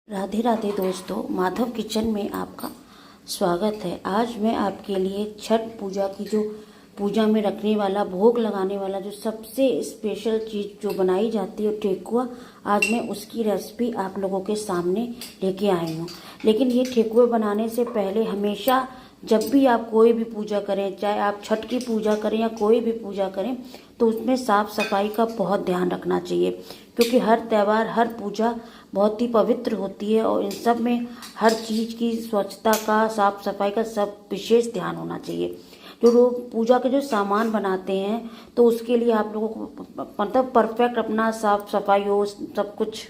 राधे राधे दोस्तों, माधव किचन में आपका स्वागत है। आज मैं आपके लिए छठ पूजा की जो पूजा में रखने वाला, भोग लगाने वाला जो सबसे स्पेशल चीज़ जो बनाई जाती है ठेकुआ, आज मैं उसकी रेसिपी आप लोगों के सामने लेके आई हूँ। लेकिन ये ठेकुए बनाने से पहले हमेशा जब भी आप कोई भी पूजा करें, चाहे आप छठ की पूजा करें या कोई भी पूजा करें, तो उसमें साफ़ सफाई का बहुत ध्यान रखना चाहिए, क्योंकि हर त्यौहार, हर पूजा बहुत ही पवित्र होती है और इन सब में हर चीज़ की स्वच्छता का, साफ सफाई का सब विशेष ध्यान होना चाहिए। जो लोग पूजा के जो सामान बनाते हैं, तो उसके लिए आप लोगों को मतलब परफेक्ट अपना साफ सफाई हो सब कुछ।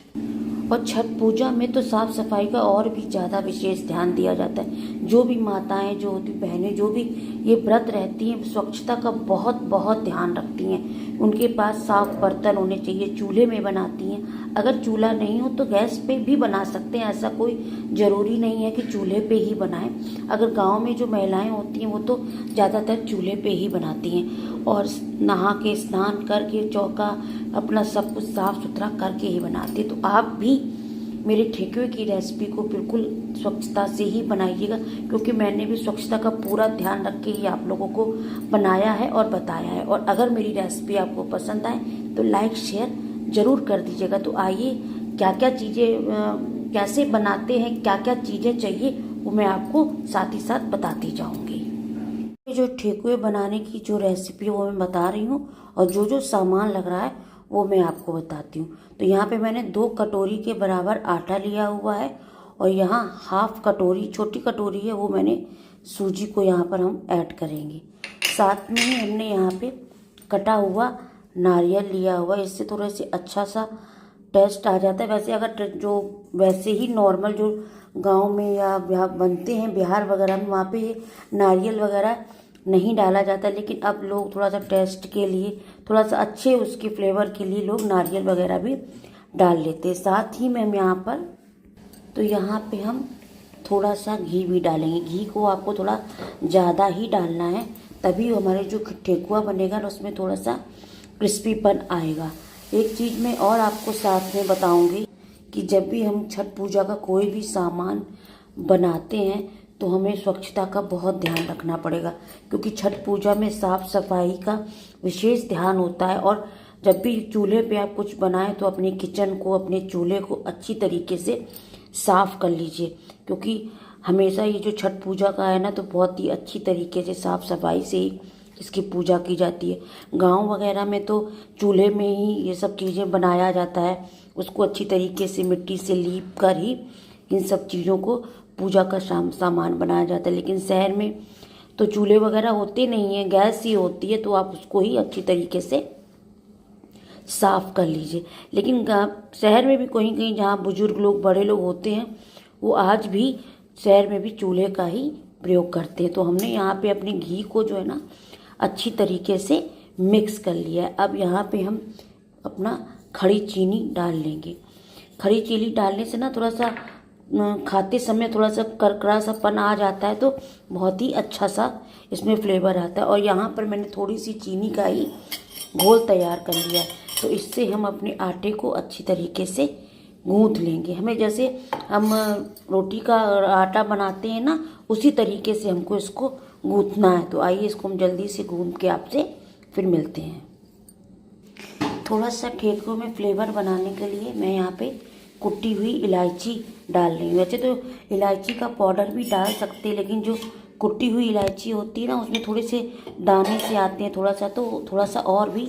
और छठ पूजा में तो साफ सफाई का और भी ज़्यादा विशेष ध्यान दिया जाता है। जो भी माताएं, जो भी बहनें, जो भी ये व्रत रहती हैं, स्वच्छता का बहुत बहुत ध्यान रखती हैं। उनके पास साफ बर्तन होने चाहिए, चूल्हे में बनाती हैं। अगर चूल्हा नहीं हो तो गैस पे भी बना सकते हैं, ऐसा कोई ज़रूरी नहीं है कि चूल्हे पे ही बनाएं। अगर गांव में जो महिलाएं होती हैं वो तो ज़्यादातर चूल्हे पे ही बनाती हैं और नहा के, स्नान करके, चौका अपना सब कुछ साफ सुथरा करके ही बनाती है। तो आप भी मेरे ठेकुए की रेसिपी को बिल्कुल स्वच्छता से ही बनाइएगा, क्योंकि मैंने भी स्वच्छता का पूरा ध्यान रख के ही आप लोगों को बनाया है और बताया है। और अगर मेरी रेसिपी आपको पसंद आए तो लाइक शेयर ज़रूर कर दीजिएगा। तो आइए, क्या क्या चीज़ें कैसे बनाते हैं, क्या क्या चीज़ें चाहिए, वो मैं आपको साथ ही साथ बताती जाऊँगी। जो ठेकुए बनाने की जो रेसिपी है वो मैं बता रही हूँ, और जो जो सामान लग रहा है वो मैं आपको बताती हूँ। तो यहाँ पे मैंने 2 कटोरी के बराबर आटा लिया हुआ है, और यहाँ हाफ कटोरी, छोटी कटोरी है, वो मैंने सूजी को यहाँ पर हम ऐड करेंगे। साथ में ही हमने यहाँ पे कटा हुआ नारियल लिया हुआ है, इससे थोड़ा सा अच्छा सा टेस्ट आ जाता है। वैसे अगर जो वैसे ही नॉर्मल जो गांव में या बनते हैं बिहार वगैरह में, वहाँ पे नारियल वगैरह नहीं डाला जाता, लेकिन अब लोग थोड़ा सा टेस्ट के लिए, थोड़ा सा अच्छे उसके फ्लेवर के लिए लोग नारियल वगैरह भी डाल लेते हैं। साथ ही में हम यहाँ पर, तो यहाँ पे हम थोड़ा सा घी भी डालेंगे। घी को आपको थोड़ा ज़्यादा ही डालना है, तभी हमारे जो ठेकुआ बनेगा ना उसमें थोड़ा सा क्रिस्पीपन आएगा। एक चीज़ मैं और आपको साथ में बताऊंगी कि जब भी हम छठ पूजा का कोई भी सामान बनाते हैं तो हमें स्वच्छता का बहुत ध्यान रखना पड़ेगा, क्योंकि छठ पूजा में साफ सफाई का विशेष ध्यान होता है। और जब भी चूल्हे पे आप कुछ बनाएं तो अपने किचन को, अपने चूल्हे को अच्छी तरीके से साफ कर लीजिए, क्योंकि हमेशा ये जो छठ पूजा का है ना, तो बहुत ही अच्छी तरीके से साफ सफाई से ही इसकी पूजा की जाती है। गांव वगैरह में तो चूल्हे में ही ये सब चीज़ें बनाया जाता है, उसको अच्छी तरीके से मिट्टी से लीप कर ही इन सब चीज़ों को पूजा का सामान बनाया जाता है। लेकिन शहर में तो चूल्हे वगैरह होते नहीं हैं, गैस ही होती है, तो आप उसको ही अच्छी तरीके से साफ कर लीजिए। लेकिन शहर में भी कहीं कहीं जहाँ बुजुर्ग लोग, बड़े लोग होते हैं, वो आज भी शहर में भी चूल्हे का ही प्रयोग करते हैं। तो हमने यहाँ पे अपने घी को जो है ना अच्छी तरीके से मिक्स कर लिया है। अब यहाँ पे हम अपना खड़ी चीनी डाल लेंगे। खड़ी चीनी डालने से ना थोड़ा सा खाते समय थोड़ा सा करकरा सा पन आ जाता है, तो बहुत ही अच्छा सा इसमें फ्लेवर आता है। और यहाँ पर मैंने थोड़ी सी चीनी का ही घोल तैयार कर लिया है, तो इससे हम अपने आटे को अच्छी तरीके से गूंथ लेंगे। हमें जैसे हम रोटी का आटा बनाते हैं ना, उसी तरीके से हमको इसको गूंथना है। तो आइए इसको हम जल्दी से गूंथ के आपसे फिर मिलते हैं। थोड़ा सा ठेकुए में फ्लेवर बनाने के लिए मैं यहाँ पे कुटी हुई इलायची डाल रही हूँ। वैसे तो इलायची का पाउडर भी डाल सकते हैं, लेकिन जो कुटी हुई इलायची होती है ना, उसमें थोड़े से दाने से आते हैं थोड़ा सा, तो थोड़ा सा और भी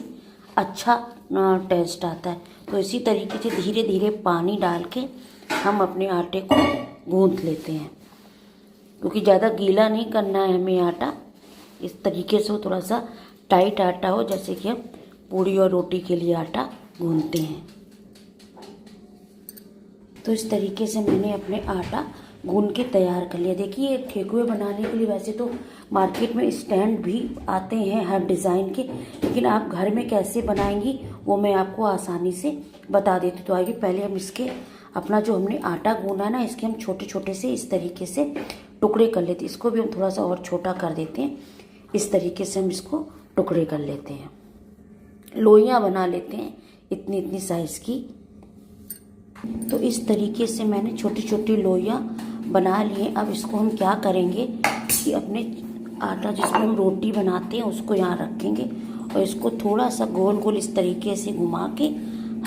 अच्छा टेस्ट आता है। तो इसी तरीके से धीरे धीरे पानी डाल के हम अपने आटे को गूंथ लेते हैं, क्योंकि ज़्यादा गीला नहीं करना है हमें आटा। इस तरीके से वो थोड़ा सा टाइट आटा हो, जैसे कि हम पूड़ी और रोटी के लिए आटा गूंथते हैं। तो इस तरीके से मैंने अपने आटा गूंथ के तैयार कर लिया। देखिए, ठेकुए बनाने के लिए वैसे तो मार्केट में स्टैंड भी आते हैं हर डिज़ाइन के, लेकिन आप घर में कैसे बनाएंगी वो मैं आपको आसानी से बता देती। तो आइए पहले हम इसके अपना जो हमने आटा गूंदा है ना, इसके हम छोटे छोटे से इस तरीके से टुकड़े कर लेते हैं। इसको भी हम थोड़ा सा और छोटा कर देते हैं। इस तरीके से हम इसको टुकड़े कर लेते हैं, लोइयाँ बना लेते हैं इतनी इतनी साइज़ की। तो इस तरीके से मैंने छोटी छोटी लोइयाँ बना लिए। अब इसको हम क्या करेंगे कि अपने आटा जिसमें हम रोटी बनाते हैं उसको यहाँ रखेंगे और इसको थोड़ा सा गोल गोल इस तरीके से घुमा के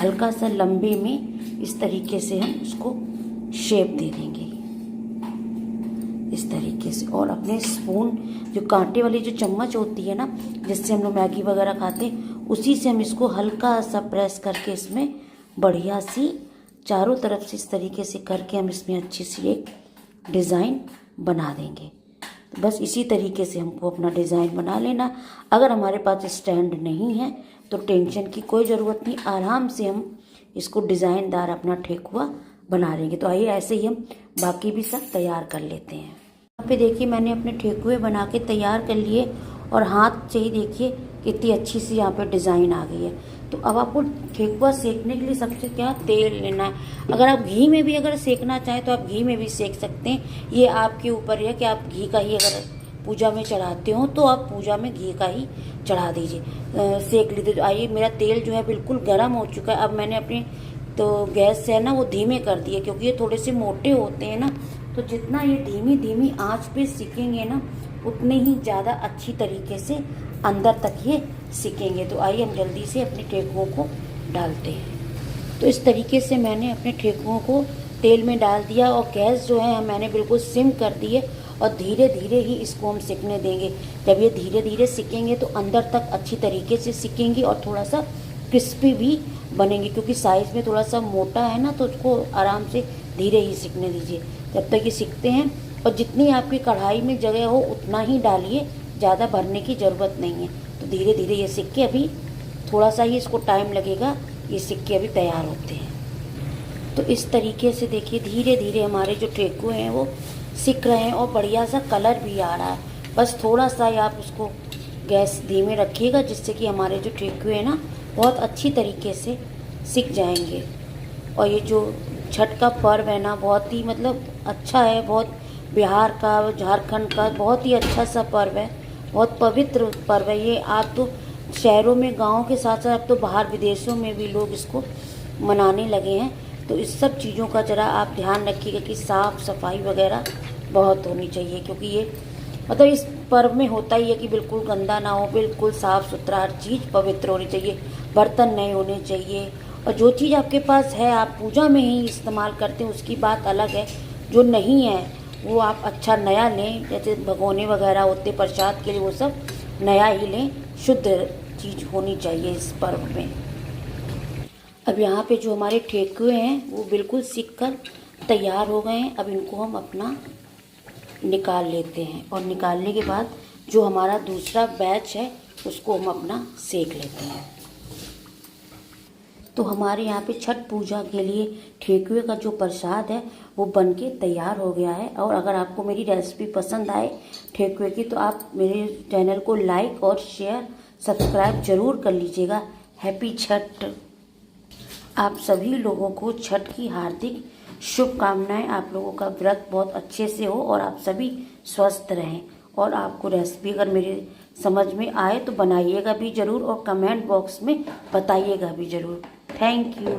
हल्का सा लंबे में इस तरीके से हम उसको शेप दे देंगे इस तरीके से। और अपने स्पून जो कांटे वाली जो चम्मच होती है ना, जिससे हम लोग मैगी वगैरह खाते हैं, उसी से हम इसको हल्का सा प्रेस करके इसमें बढ़िया सी चारों तरफ से इस तरीके से करके हम इसमें अच्छी सी एक डिज़ाइन बना देंगे। तो बस इसी तरीके से हमको अपना डिज़ाइन बना लेना। अगर हमारे पास स्टैंड नहीं है तो टेंशन की कोई ज़रूरत नहीं, आराम से हम इसको डिज़ाइनदार अपना ठेकुआ बना लेंगे। तो आइए ऐसे ही हम बाकी भी सब तैयार कर लेते हैं। यहाँ पे देखिए मैंने अपने ठेकुए बना के तैयार कर लिए और हाथ से ही देखिए कितनी अच्छी सी यहाँ पे डिज़ाइन आ गई है। तो अब आपको ठेकुआ सेकने के लिए सबसे क्या तेल लेना है। अगर आप घी में भी अगर सेकना चाहें तो आप घी में भी सेक सकते हैं, ये आपके ऊपर है कि आप घी का ही अगर पूजा में चढ़ाते हो तो आप पूजा में घी का ही चढ़ा दीजिए, सेक लीजिए। तो आइए मेरा तेल जो है बिल्कुल गर्म हो चुका है। अब मैंने अपने तो गैस से है ना वो धीमे कर दिए, क्योंकि ये थोड़े से मोटे होते हैं ना, तो जितना ये धीमी धीमी आंच पे सिकेंगे ना उतने ही ज़्यादा अच्छी तरीके से अंदर तक ये सिकेंगे। तो आइए हम जल्दी से अपने ठेकुओं को डालते हैं। तो इस तरीके से मैंने अपने ठेकुओं को तेल में डाल दिया और गैस जो है मैंने बिल्कुल सिम कर दी है और धीरे धीरे ही इसको हम सिकने देंगे। जब ये धीरे धीरे सिकेंगे तो अंदर तक अच्छी तरीके से सिकेंगी और थोड़ा सा क्रिस्पी भी बनेंगे, क्योंकि साइज़ में थोड़ा सा मोटा है ना, तो उसको आराम से धीरे ही सिकने दीजिए जब तक ये सिकते हैं। और जितनी आपकी कढ़ाई में जगह हो उतना ही डालिए, ज़्यादा भरने की ज़रूरत नहीं है। तो धीरे धीरे ये सिक के, अभी थोड़ा सा ही इसको टाइम लगेगा, ये सिक के अभी तैयार होते हैं। तो इस तरीके से देखिए धीरे धीरे हमारे जो ठेकुए हैं वो सिक रहे हैं और बढ़िया सा कलर भी आ रहा है। बस थोड़ा सा ही आप उसको गैस धीमे रखिएगा, जिससे कि हमारे जो ठेकुए हैं ना बहुत अच्छी तरीके से सिक जाएंगे। और ये जो छठ का पर्व है ना बहुत ही मतलब अच्छा है, बहुत बिहार का झारखंड का बहुत ही अच्छा सा पर्व है, बहुत पवित्र पर्व है ये। आप तो शहरों में गाँव के साथ साथ अब तो बाहर विदेशों में भी लोग इसको मनाने लगे हैं। तो इस सब चीज़ों का ज़रा आप ध्यान रखिएगा कि साफ़ सफाई वगैरह बहुत होनी चाहिए, क्योंकि ये मतलब इस पर्व में होता ही है कि बिल्कुल गंदा ना हो, बिल्कुल साफ़ सुथरा हर चीज़ पवित्र होनी चाहिए, बर्तन नहीं होने चाहिए। और जो चीज़ आपके पास है आप पूजा में ही इस्तेमाल करते हैं उसकी बात अलग है, जो नहीं है वो आप अच्छा नया लें। जैसे भगोने वगैरह होते प्रसाद के लिए, वो सब नया ही लें, शुद्ध चीज़ होनी चाहिए इस पर्व में। अब यहाँ पे जो हमारे ठेकुए हैं वो बिल्कुल सिक कर तैयार हो गए हैं। अब इनको हम अपना निकाल लेते हैं और निकालने के बाद जो हमारा दूसरा बैच है उसको हम अपना सेक लेते हैं। तो हमारे यहाँ पे छठ पूजा के लिए ठेकुए का जो प्रसाद है वो बनके तैयार हो गया है। और अगर आपको मेरी रेसिपी पसंद आए ठेकुए की तो आप मेरे चैनल को लाइक और शेयर सब्सक्राइब ज़रूर कर लीजिएगा। हैप्पी छठ। आप सभी लोगों को छठ की हार्दिक शुभकामनाएं। आप लोगों का व्रत बहुत अच्छे से हो और आप सभी स्वस्थ रहें। और आपको रेसिपी अगर मेरी समझ में आए तो बनाइएगा भी ज़रूर और कमेंट बॉक्स में बताइएगा भी ज़रूर। Thank you.